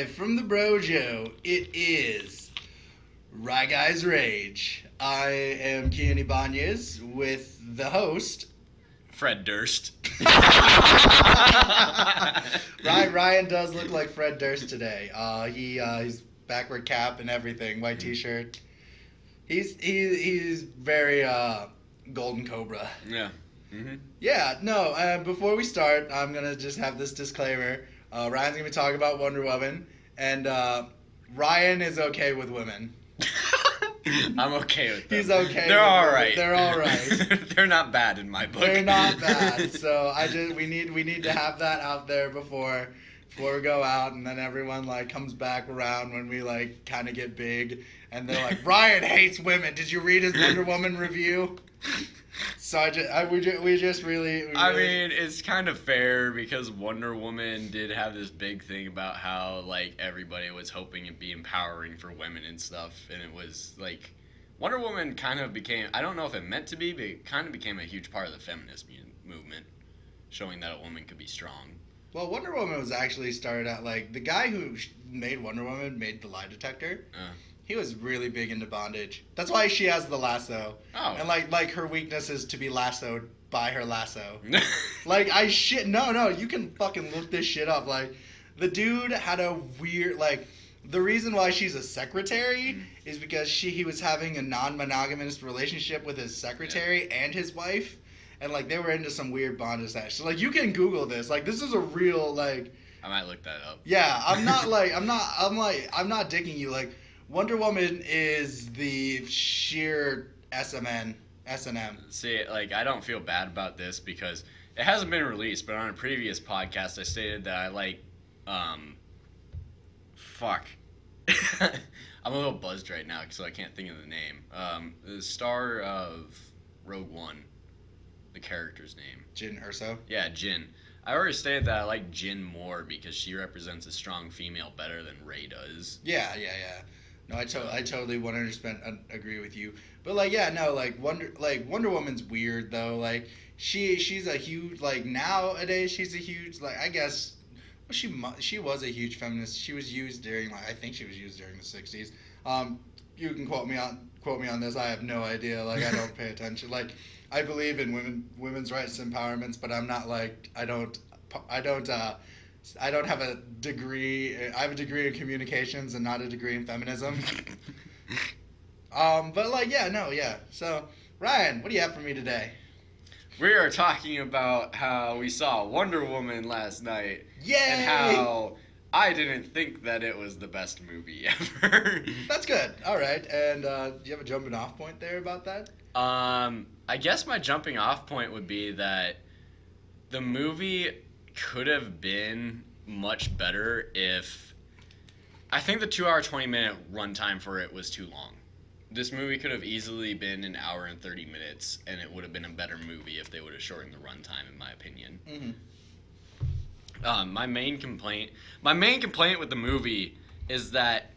Live from the Brojo, it is Ryguy's Rage. I am Kien and Ryan with the host, Fred Durst. Ryan does look like Fred Durst today. He's backward cap and everything, white t-shirt. He's very Golden Cobra. Yeah. Mm-hmm. Yeah, no, before we start, I'm going to just have this disclaimer. Ryan's going to be talking about Wonder Woman, and Ryan is okay with women. I'm okay with them. He's okay. They're all right. They're all right. They're not bad in my book. They're not bad. So we need to have that out there before we go out, and then everyone comes back around when we kind of get big, and they're like, Ryan hates women. Did you read his Wonder Woman review? So I mean, it's kind of fair because Wonder Woman did have this big thing about how everybody was hoping it'd be empowering for women and stuff, and it was Wonder Woman kind of became, I don't know if it meant to be, but it kind of became a huge part of the feminist movement, showing that a woman could be strong. Well, Wonder Woman was actually started out the guy who made Wonder Woman made the lie detector. He was really big into bondage. That's why she has the lasso. Oh. And her weakness is to be lassoed by her lasso. No, you can fucking look this shit up. The dude had a weird, the reason why she's a secretary is because he was having a non-monogamous relationship with his secretary and his wife. And they were into some weird bondage act. So you can Google this. This is a real I might look that up. Yeah, I'm not I'm not dicking you. Wonder Woman is the sheer S&M. See, I don't feel bad about this because it hasn't been released, but on a previous podcast I stated that I I'm a little buzzed right now so I can't think of the name. The star of Rogue One, the character's name. Jyn Erso? Yeah, Jyn. I already stated that I like Jyn more because she represents a strong female better than Rey does. Yeah. No, I totally 100% agree with you. But Wonder Woman's weird though. She's a huge nowadays she's a huge I guess she was a huge feminist. She was used during I think she was used during the 60s. You can quote me on this. I have no idea. I don't pay attention. I believe in women's rights empowerments, but I'm not I don't have a degree. I have a degree in communications and not a degree in feminism. So, Ryan, what do you have for me today? We are talking about how we saw Wonder Woman last night. Yay! And how I didn't think that it was the best movie ever. That's good. All right. And do you have a jumping off point there about that? I guess my jumping off point would be that the movie could have been much better if I think the 2 hour 20-minute runtime for it was too long. This movie could have easily been an hour and 30 minutes, and it would have been a better movie if they would have shortened the runtime, in my opinion. Mm-hmm. My main complaint with the movie is that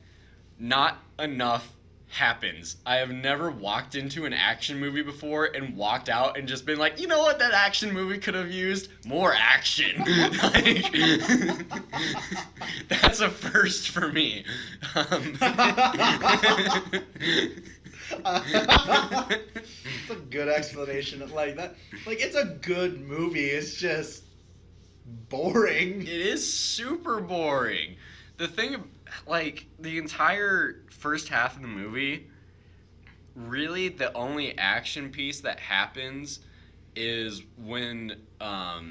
not enough happens. I have never walked into an action movie before and walked out and just been like, you know what that action movie could have used? More action. That's a first for me. It's a good explanation of that. It's a good movie. It's just boring. It is super boring. The thing, the entire first half of the movie, really the only action piece that happens is when, I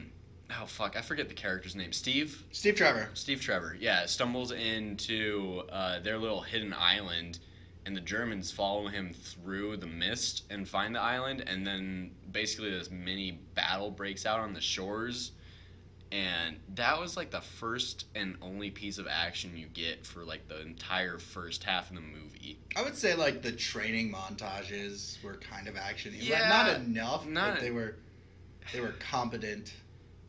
forget the character's name. Steve Trevor, yeah, stumbles into their little hidden island, and the Germans follow him through the mist and find the island, and then basically this mini battle breaks out on the shores. And that was the first and only piece of action you get for the entire first half of the movie. I would say the training montages were kind of action-y. Yeah, not enough, but they were competent.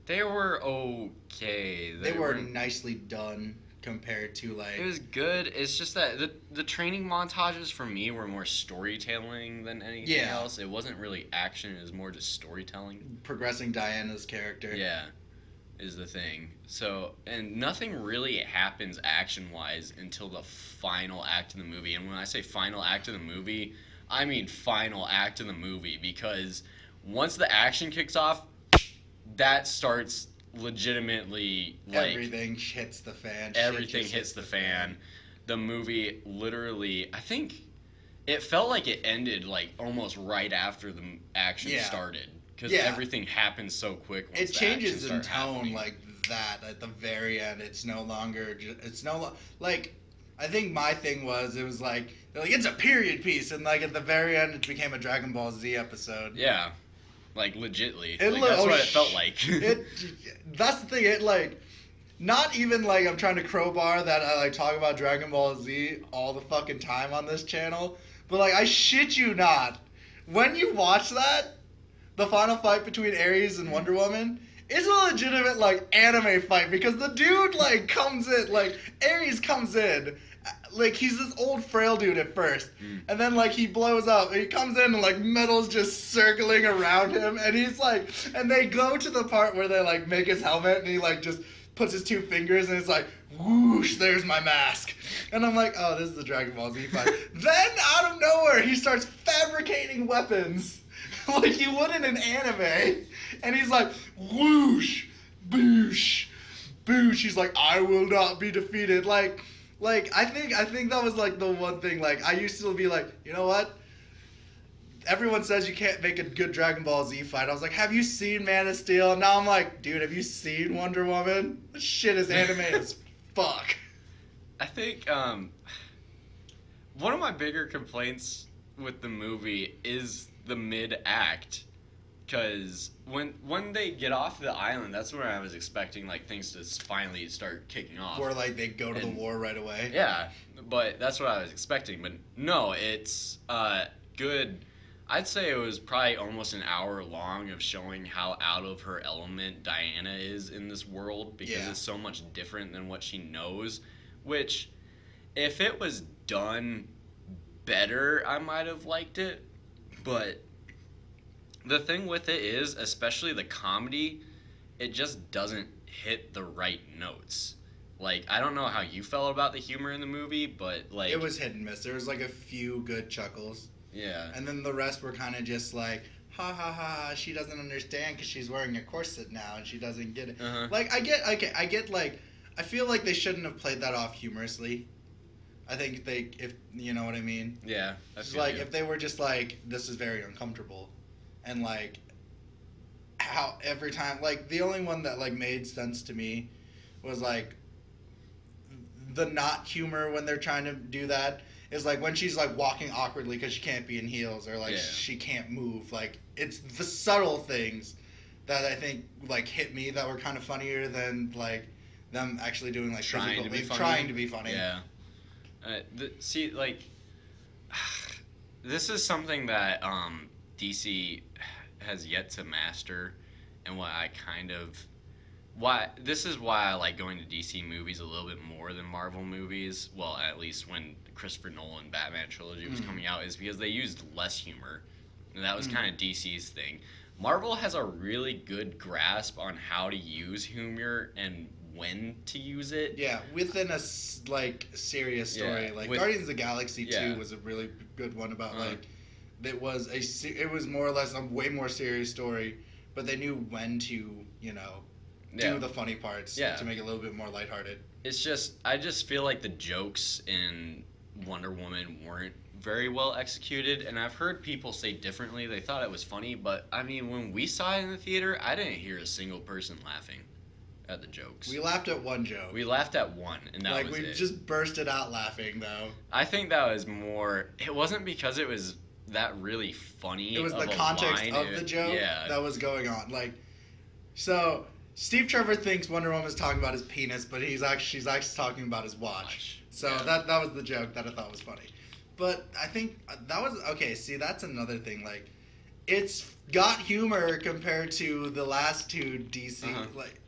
They were okay. They were nicely done compared to It was good. It's just that the training montages for me were more storytelling than anything else. It wasn't really action. It was more just storytelling. Progressing Diana's character. Yeah. is the thing. So, and nothing really happens action-wise until the final act of the movie. And when I say final act of the movie, I mean final act of the movie, because once the action kicks off, that starts legitimately, like, everything hits the fan. Everything hits the fan. The movie literally, I think it felt like it ended like almost right after the action started, because everything happens so quick. Once it changes in tone happening. like that at the very end. It's no longer. Like. I think my thing was, it was like, they're like, it's a period piece, and like at the very end it became a Dragon Ball Z episode. Yeah, like legitly. That's what it felt like. That's the thing. It like, not even like I'm trying to crowbar that I like talk about Dragon Ball Z all the fucking time on this channel, but like I shit you not, when you watch that, the final fight between Ares and Wonder Woman. It's a legitimate, like, anime fight, because the dude, like, comes in, like, Ares comes in, like, he's this old frail dude at first, and then, like, he blows up, and he comes in, and, like, metal's just circling around him, and he's, like, and they go to the part where they, like, make his helmet, and he, like, just puts his two fingers, and it's like, whoosh, there's my mask. And I'm like, oh, this is the Dragon Ball Z fight. Then, out of nowhere, he starts fabricating weapons. Like you would in an anime. And he's like, whoosh, boosh, boosh. He's like, I will not be defeated. Like I think that was like the one thing. Like I used to be like, you know what? Everyone says you can't make a good Dragon Ball Z fight. I was like, have you seen Man of Steel? And now I'm like, dude, have you seen Wonder Woman? This shit is anime as fuck. I think one of my bigger complaints with the movie is the mid-act, because when they get off the island, that's where I was expecting like things to finally start kicking off, or like they go to the war right away. Yeah, but that's what I was expecting. But no, it's good. I'd say it was probably almost an hour long of showing how out of her element Diana is in this world, because it's so much different than what she knows, which if it was done better, I might have liked it. But the thing with it is, especially the comedy, it just doesn't hit the right notes. Like, I don't know how you felt about the humor in the movie, but like... It was hit and miss. There was like a few good chuckles. Yeah. And then the rest were kind of just like, ha ha ha, she doesn't understand because she's wearing a corset now and she doesn't get it. Uh-huh. Like, I get like, I feel like they shouldn't have played that off humorously. I think if you know what I mean. Yeah, it's like if they were just like, this is very uncomfortable, and like, how every time, like the only one that like made sense to me was like the not humor when they're trying to do that is like when she's like walking awkwardly because she can't be in heels, or like she can't move. Like it's the subtle things that I think like hit me that were kind of funnier than like them actually doing like trying to be funny. Yeah. See, like, this is something that DC has yet to master, and what I kind of... This is why I like going to DC movies a little bit more than Marvel movies, well, at least when Christopher Nolan Batman trilogy was coming out, is because they used less humor, and that was kind of DC's thing. Marvel has a really good grasp on how to use humor and when to use it. Yeah, within a like serious story, like Guardians of the Galaxy 2 was a really good one about like it was more or less a way more serious story, but they knew when to do the funny parts to make it a little bit more lighthearted. It's just I just feel like the jokes in Wonder Woman weren't very well executed, and I've heard people say differently. They thought it was funny, but I mean, when we saw it in the theater, I didn't hear a single person laughing at the jokes. We laughed at one joke. We laughed at one, and that was it. Like, we just bursted out laughing, though. I think that was more... It wasn't because it was that really funny. It was the context of the joke that was going on. Like, so, Steve Trevor thinks Wonder Woman is talking about his penis, but she's actually talking about his watch. So that was the joke that I thought was funny. But I think that was... Okay, see, that's another thing. Like, it's got humor compared to the last two DC... Like...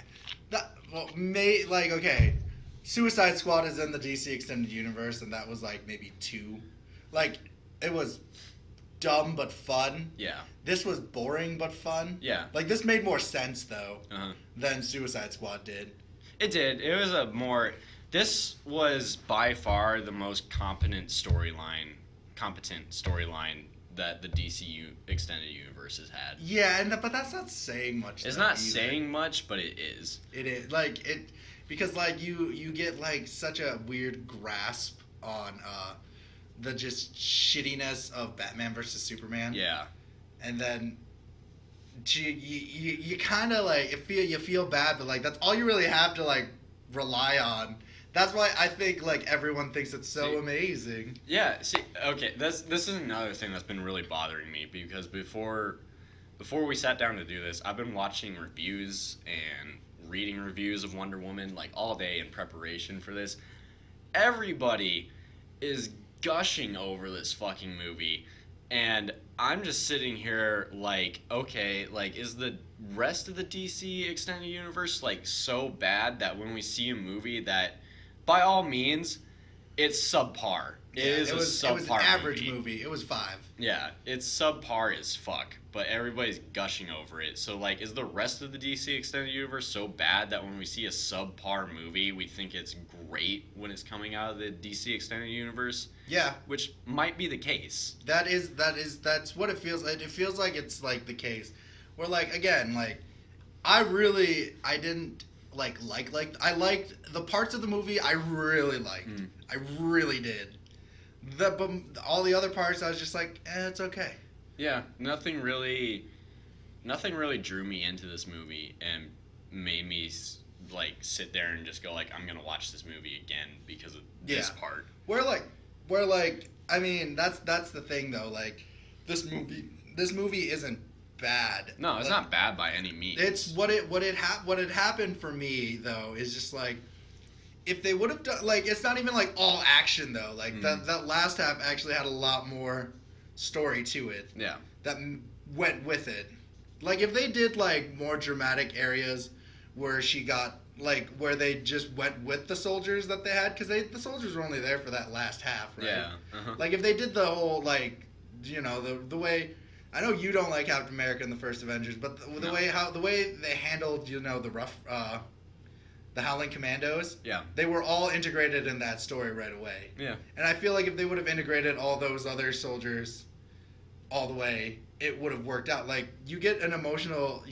okay, Suicide Squad is in the DC Extended Universe, and that was, like, maybe 2. Like, it was dumb but fun. Yeah. This was boring but fun. Yeah. Like, this made more sense, though, Uh-huh. than Suicide Squad did. It did. It was a more... This was by far the most competent storyline that the DCU extended universe has had. Yeah, but that's not saying much. It's though, not either. saying much, but it is. It is like it because like you get like such a weird grasp on the just shittiness of Batman versus Superman. Yeah. And then you kind of like you feel bad, but like that's all you really have to like rely on. That's why I think like everyone thinks it's so amazing. Yeah. See, okay, this is another thing that's been really bothering me because before we sat down to do this, I've been watching reviews and reading reviews of Wonder Woman like all day in preparation for this. Everybody is gushing over this fucking movie, and I'm just sitting here like, okay, like, is the rest of the DC extended universe like so bad that when we see a movie that, by all means, it's subpar. It was an average movie. It was 5. Yeah, it's subpar as fuck, but everybody's gushing over it. So, like, is the rest of the DC extended universe so bad that when we see a subpar movie, we think it's great when it's coming out of the DC extended universe? Yeah, which might be the case. That's what it feels like. It feels like it's like the case. Where like again, like I didn't like I liked the parts of the movie I really liked. I really did. But all the other parts I was just like, it's okay. Yeah, nothing really drew me into this movie and made me like sit there and just go like, I'm gonna watch this movie again because of this part. Where like I mean that's the thing though, like this movie isn't bad. No, it's not bad by any means. It's what had happened for me though is just like if they would have done like it's not even like all action though, like that last half actually had a lot more story to it. Yeah. That went with it. Like if they did like more dramatic areas where she got like where they just went with the soldiers that they had because the soldiers were only there for that last half, right? Yeah. Uh-huh. Like if they did the whole like you know the way I know you don't like Captain America in the first Avengers, but the way they handled you know the rough the Howling Commandos, they were all integrated in that story right away. Yeah. And I feel like if they would have integrated all those other soldiers all the way, it would have worked out. Like you get an emotional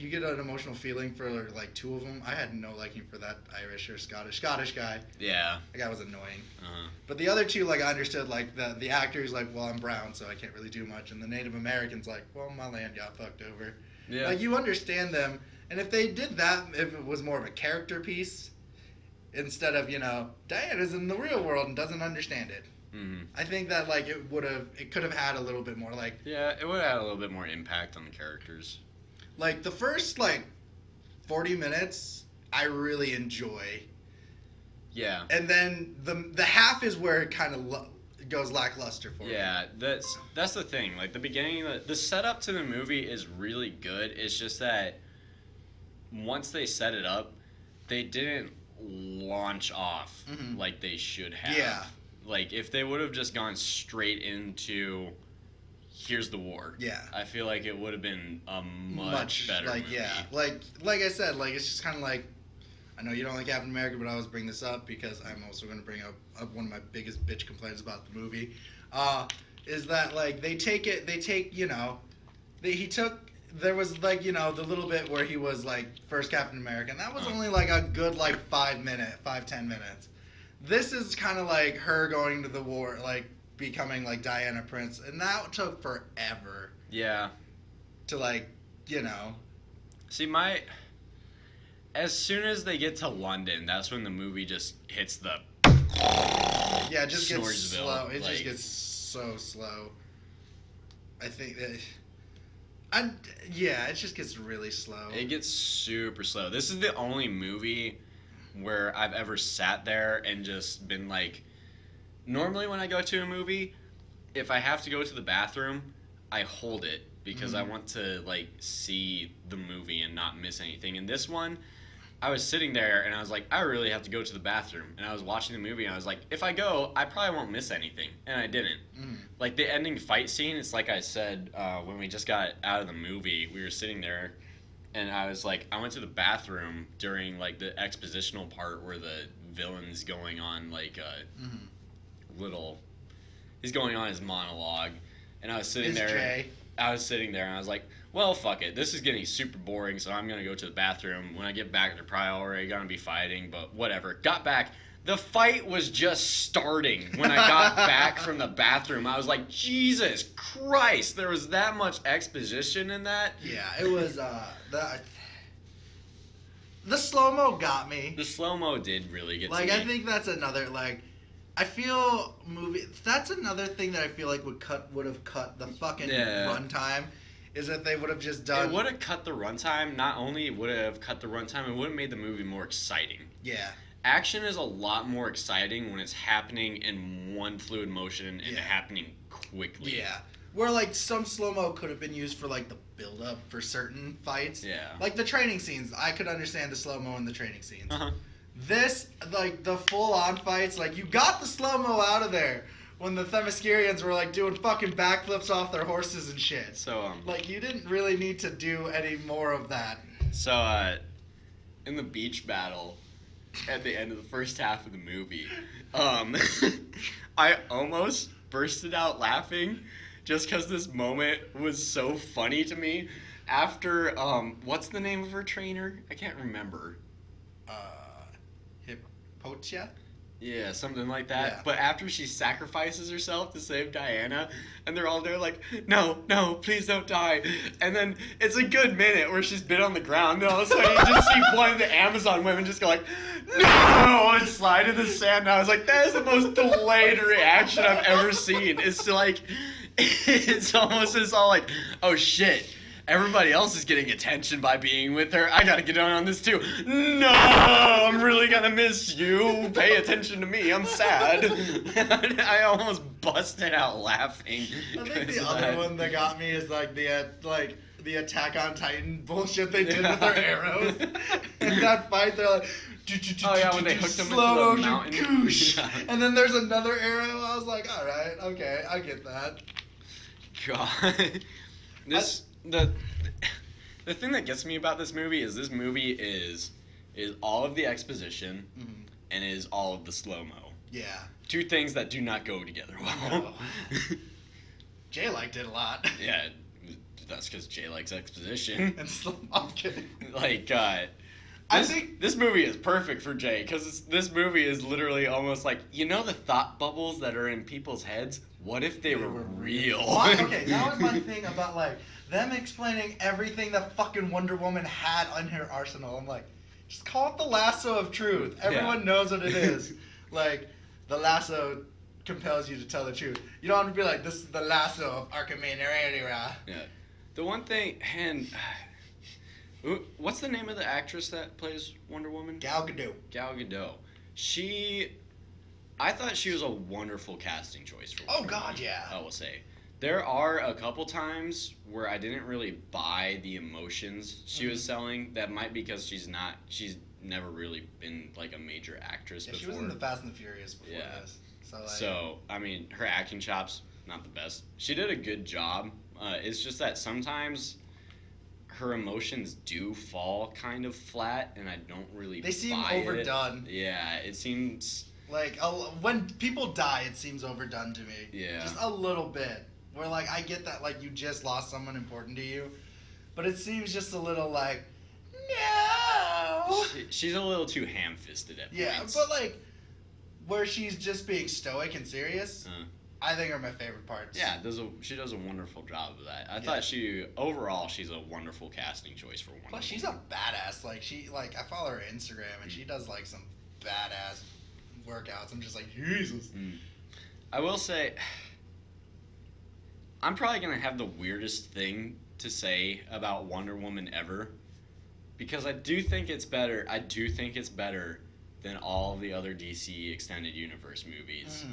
feeling for like 2 of them. I had no liking for that Irish or Scottish guy. Yeah. That guy was annoying. Uh-huh. But the other 2, like I understood, like the actor's like, well, I'm brown, so I can't really do much, and the Native American's like, well, my land got fucked over. Yeah. Like you understand them, and if they did that, if it was more of a character piece, instead of you know Diana's in the real world and doesn't understand it. Mm-hmm. I think that like it could have had a little bit more like it would have had a little bit more impact on the characters. Like the first like 40 minutes I really enjoy. Yeah. And then the half is where it kind of goes lackluster for me. Yeah, that's the thing. Like the beginning, the setup to the movie is really good. It's just that once they set it up, they didn't launch off like they should have. Yeah. Like if they would have just gone straight into here's the war. Yeah. I feel like it would have been a much better like movie. yeah. Like I said, like it's just kind of like I know you don't like Captain America, but I always bring this up because I'm also going to bring up one of my biggest bitch complaints about the movie. Is that like there was like you know the little bit where he was like first Captain America, and that was only like a good like 10 minutes. This is kind of like her going to the war, like becoming like Diana Prince, and that took forever. Yeah. To like you know. See as soon as they get to London, that's when the movie just hits the. Yeah, it just gets slow. It just gets so slow. I think that. It just gets really slow. It gets super slow. This is the only movie where I've ever sat there and just been like, normally when I go to a movie, if I have to go to the bathroom, I hold it because I want to like see the movie and not miss anything. In this one, I was sitting there and I was like, I really have to go to the bathroom. And I was watching the movie and I was like, if I go, I probably won't miss anything. And I didn't. Like the ending fight scene, it's like I said when we just got out of the movie, we were sitting there and I was like, I went to the bathroom during like the expositional part where the villain's going on like a little, he's going on his monologue. And I was sitting there. I was sitting there and I was like, well, fuck it. This is getting super boring, so I'm going to go to the bathroom. When I get back, they're probably already going to be fighting, but whatever. Got back. The fight was just starting when I got back from the bathroom. I was like, Jesus Christ, there was that much exposition in that? Yeah, it was, the slow-mo got me. The slow-mo did really get to me. Like, I think that's another, like, I feel that's another thing that I feel like would have cut the fucking runtime, is that they would have just done. It would have cut the runtime. Not only would it have cut the runtime, it would have made the movie more exciting. Yeah. Action is a lot more exciting when it's happening in one fluid motion and happening quickly. Yeah. Where, like, some slow-mo could have been used for, like, the build-up for certain fights. Yeah. Like, the training scenes. I could understand the slow-mo in the training scenes. Uh-huh. This, like, the full-on fights, like, you got the slow-mo out of there when the Themyscirians were, like, doing fucking backflips off their horses and shit. So, like, you didn't really need to do any more of that. So, in the beach battle, at the end of the first half of the movie, I almost bursted out laughing just because this moment was so funny to me. After, what's the name of her trainer? I can't remember. Hippotia? Yeah, something like that. Yeah. But after she sacrifices herself to save Diana, and they're all there like, no, please don't die. And then it's a good minute where she's been on the ground, and all of a sudden you just see one of the Amazon women just go like, no, and slide in the sand. And I was like, that is the most delayed reaction I've ever seen. It's like, it's all like, oh shit. Everybody else is getting attention by being with her. I gotta get on this too. No, I'm really gonna miss you. Pay attention to me. I'm sad. I almost busted out laughing. I think the other one that got me is like the Attack on Titan bullshit they did with their arrows. In that fight, they're like, oh yeah, when they hooked them into the mountain. Koosh. And then there's another arrow. I was like, all right, okay, I get that. God, the thing that gets me about this movie is all of the exposition and is all of the slow-mo. Yeah. Two things that do not go together well. No. Jay liked it a lot. Yeah, that's because Jay likes exposition. And I'm kidding. Like, I think this movie is perfect for Jay because this movie is literally almost like, you know, the thought bubbles that are in people's heads. What if they were real? Okay, that was my thing about like them explaining everything that fucking Wonder Woman had in her arsenal. I'm like, just call it the lasso of truth. Everyone knows what it is. Like, the lasso compels you to tell the truth. You don't have to be like, this is the lasso of Archimedes. Yeah. The one thing, and what's the name of the actress that plays Wonder Woman? Gal Gadot. Gal Gadot. I thought she was a wonderful casting choice for Wonder Woman. God, yeah. I will say. There are a couple times where I didn't really buy the emotions she was selling. That might be because she's never really been like a major actress before. She was in the Fast and the Furious before this. So, I mean, her acting chops, not the best. She did a good job. It's just that sometimes her emotions do fall kind of flat, and I don't really buy it. They seem overdone. Yeah, it seems... Like, when people die, it seems overdone to me. Yeah. Just a little bit. Where, like, I get that, like, you just lost someone important to you. But it seems just a little like, no! She's a little too ham-fisted at points. But, like, where she's just being stoic and serious, I think are my favorite parts. Yeah, she does a wonderful job of that. I thought overall, she's a wonderful casting choice for Wonder Woman. Plus, she's a badass. Like, I follow her Instagram, and she does, like, some badass workouts. I'm just like, Jesus. I will say, I'm probably going to have the weirdest thing to say about Wonder Woman ever, because I do think it's better than all the other DC Extended Universe movies.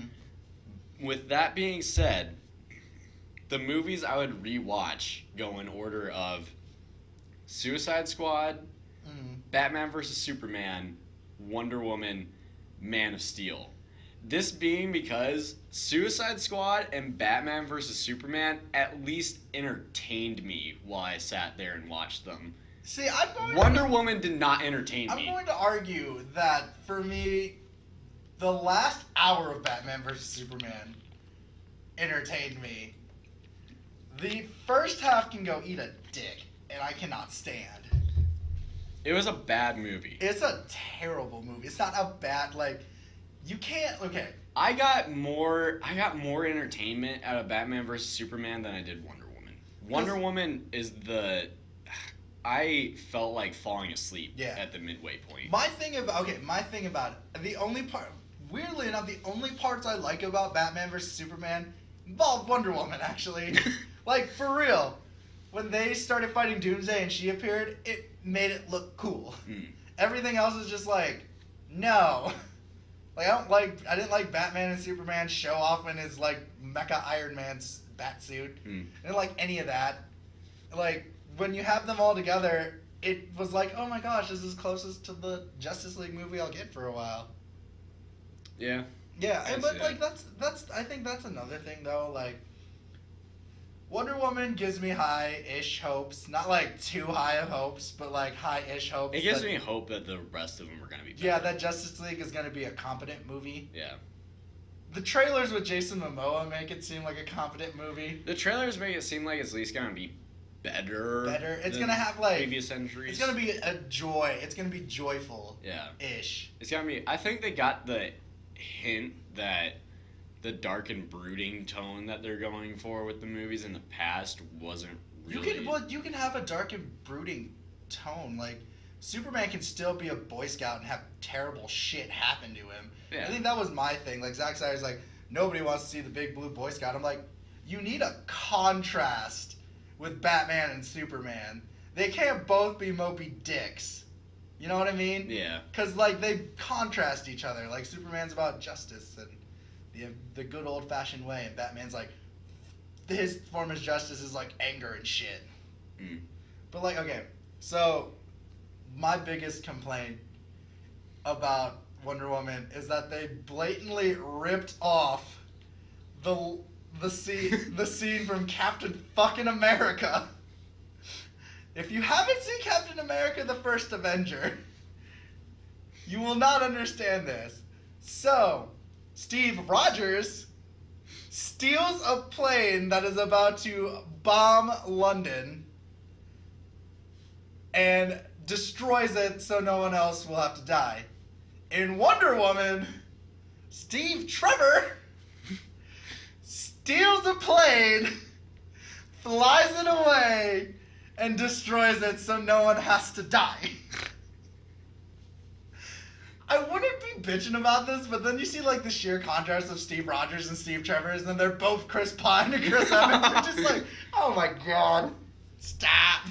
With that being said, the movies I would rewatch go in order of Suicide Squad, Batman vs. Superman, Wonder Woman, Man of Steel. This being because Suicide Squad and Batman vs. Superman at least entertained me while I sat there and watched them. See, Wonder Woman did not entertain me. I'm going to argue that for me, the last hour of Batman vs. Superman entertained me. The first half can go eat a dick, and I cannot stand. It was a bad movie. It's a terrible movie. It's not a bad, like, you can't, okay. I got more entertainment out of Batman vs. Superman than I did Wonder Woman. Wonder Woman is I felt like falling asleep at the midway point. My thing about it, the only part, weirdly enough, the only parts I like about Batman vs. Superman involve Wonder Woman, actually. Like, for real. When they started fighting Doomsday and she appeared, it made it look cool. Everything else is just like, no. Like, I didn't like Batman and Superman show off in his, like, Mecha Iron Man's bat suit. I didn't like any of that. Like, when you have them all together, it was like, oh my gosh, this is closest to the Justice League movie I'll get for a while. Yeah. Yeah, but like that's I think that's another thing though. Like, Wonder Woman gives me high-ish hopes, not like too high of hopes, but like high-ish hopes. It gives me hope that the rest of them are gonna be better. Yeah, that Justice League is gonna be a competent movie. Yeah. The trailers with Jason Momoa make it seem like a competent movie. The trailers make it seem like it's at least gonna be better. It's gonna have like previous entries. It's gonna be a joy. It's gonna be joyful. Yeah. Ish. It's gonna be. I think they got the hint that the dark and brooding tone that they're going for with the movies in the past wasn't really. You can have a dark and brooding tone. Like, Superman can still be a Boy Scout and have terrible shit happen to him. Yeah. I think that was my thing. Like, Zack Snyder's like, nobody wants to see the big blue Boy Scout. I'm like, you need a contrast with Batman and Superman. They can't both be mopey dicks. You know what I mean? Yeah. Because, like, they contrast each other. Like, Superman's about justice and the good old-fashioned way, and Batman's like, his form of justice is like anger and shit. But like, okay, so my biggest complaint about Wonder Woman is that they blatantly ripped off the scene from Captain fucking America. If you haven't seen Captain America: The First Avenger, you will not understand this. So, Steve Rogers steals a plane that is about to bomb London and destroys it so no one else will have to die. In Wonder Woman, Steve Trevor steals a plane, flies it away, and destroys it so no one has to die. I wouldn't be bitching about this, but then you see like the sheer contrast of Steve Rogers and Steve Trevor, and then they're both Chris Pine and Chris Evans. You're just like, oh my god, stop.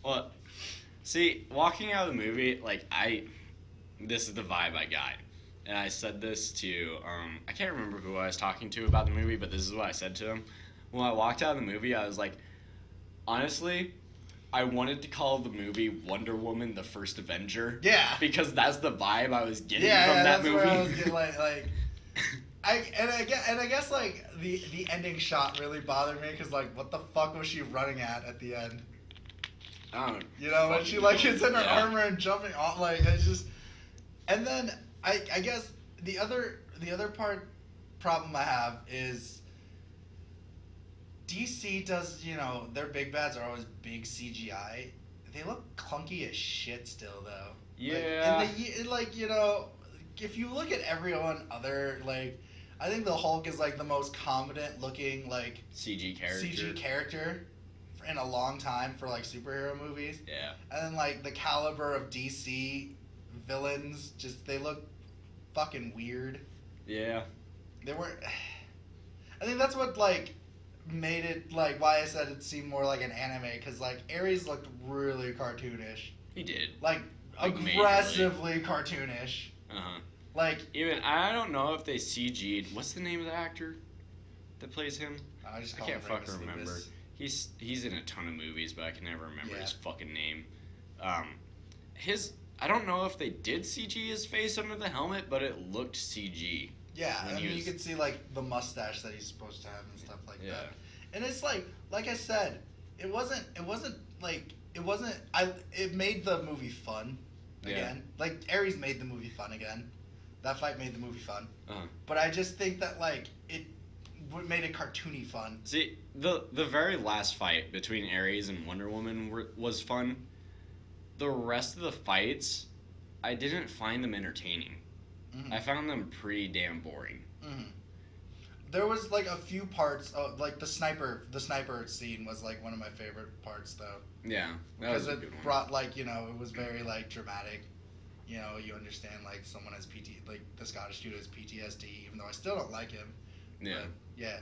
Well, see, walking out of the movie, like this is the vibe I got, and I said this to I can't remember who I was talking to about the movie, but this is what I said to him. When I walked out of the movie, I was like, honestly, I wanted to call the movie Wonder Woman: The First Avenger. Yeah. Because that's the vibe I was getting from that movie. Where I was getting, I guess like the ending shot really bothered me because like what the fuck was she running at the end? I don't know. You know, when she like is in her armor and jumping off, like it's just. And then I guess the other problem I have is DC does, you know, their big bads are always big CGI. They look clunky as shit still, though. Yeah. Like, you know, if you look at everyone other, like, I think the Hulk is, like, the most competent looking, like... CG character in a long time for, like, superhero movies. Yeah. And then, like, the caliber of DC villains, just, they look fucking weird. Yeah. They were... I think that's what, like... made it like why I said it seemed more like an anime, because like Ares looked really cartoonish. He did, like aggressively majorly. Cartoonish. Like even I don't know if they CG'd. What's the name of the actor that plays him? I can't fucking remember. He's in a ton of movies, but I can never remember his fucking name. I don't know if they did CG his face under the helmet, but it looked CG. Yeah, I mean, you could see, like, the mustache that he's supposed to have and stuff like that. And it's like I said, it made the movie fun again. Yeah. Like, Ares made the movie fun again. That fight made the movie fun. Uh-huh. But I just think that, like, it made it cartoony fun. See, the very last fight between Ares and Wonder Woman was fun. The rest of the fights, I didn't find them entertaining. Mm-hmm. I found them pretty damn boring. Mm-hmm. There was, like, a few parts, like, the sniper scene was, like, one of my favorite parts, though. Yeah, that was a good one. Because it brought, like, you know, it was very, like, dramatic. You know, you understand, like, someone has like, the Scottish dude has PTSD, even though I still don't like him. Yeah. But, yeah.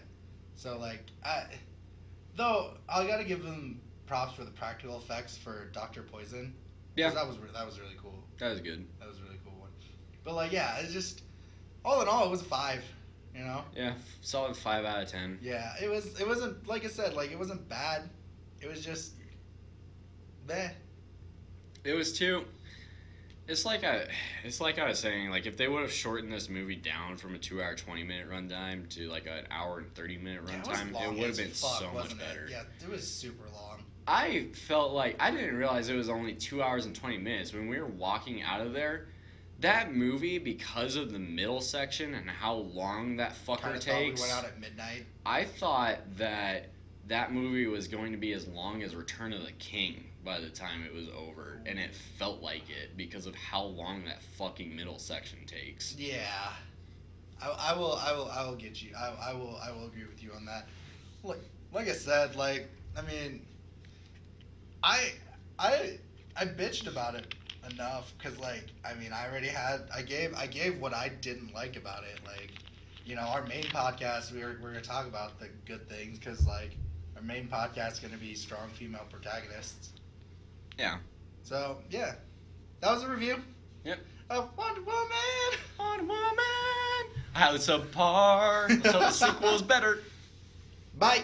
So, like, though, I gotta give them props for the practical effects for Dr. Poison. Yeah. That was really cool. That was good. That was a really cool one. But, like, yeah, it's just, all in all, it was a 5, you know? Yeah, solid 5 out of 10. Yeah, it wasn't, like I said, like, it wasn't bad. It was just, meh. It was too... It's like I was saying, like, if they would have shortened this movie down from a 2 hour 20-minute runtime to like an hour and 30-minute runtime, it would have been so much better. Yeah, it was super long. I felt like I didn't realize it was only 2 hours and 20 minutes when we were walking out of there. That movie, because of the middle section and how long that fucker takes, we went out at midnight. I thought that movie was going to be as long as Return of the King by the time it was over, and it felt like it because of how long that fucking middle section takes. Yeah, I will get you. I will agree with you on that. Like I said, like, I mean, I bitched about it enough because, like, I mean, I gave what I didn't like about it. Like, you know, our main podcast, we're gonna talk about the good things because, like, our main podcast is gonna be strong female protagonists. Yeah. So, yeah. That was a review. Yep. Of Wonder Woman. Wonder Woman. How it's subpar. So the sequel is better. Bye.